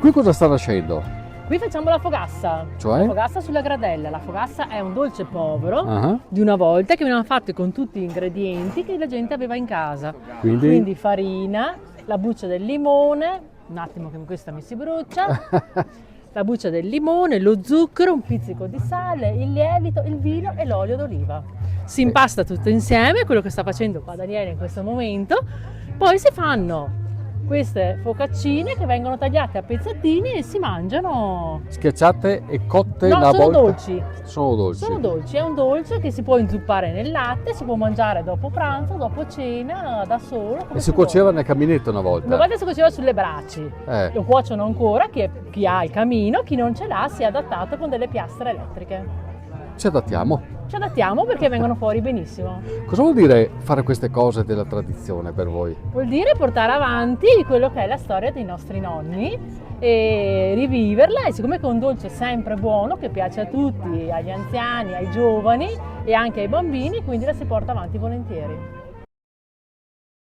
qui cosa sta nascendo? Qui facciamo la fogassa. Cioè? La fogassa sulla gradella. La fogassa è un dolce povero Ah, di una volta che venivano fatte con tutti gli ingredienti che la gente aveva in casa. Quindi? Quindi farina, la buccia del limone, un attimo che questa mi si brucia, la buccia del limone, lo zucchero, un pizzico di sale, il lievito, il vino e l'olio d'oliva. Si impasta tutto insieme, quello che sta facendo qua Daniele in questo momento. Poi si fanno queste focaccine che vengono tagliate a pezzettini e si mangiano. Schiacciate e cotte No, una sono volta? dolci. Sono dolci. Sono dolci, è un dolce che si può inzuppare nel latte, si può mangiare dopo pranzo, dopo cena, da solo. come E si vuole. cuoceva nel caminetto una volta? Una volta si cuoceva sulle braci, lo cuociono ancora, chi ha il camino, chi non ce l'ha si è adattato con delle piastre elettriche. Ci adattiamo. Ci adattiamo perché vengono fuori benissimo. Cosa vuol dire fare queste cose della tradizione per voi? Vuol dire portare avanti quello che è la storia dei nostri nonni e riviverla, e siccome è un dolce sempre buono che piace a tutti, agli anziani, ai giovani e anche ai bambini, quindi la si porta avanti volentieri.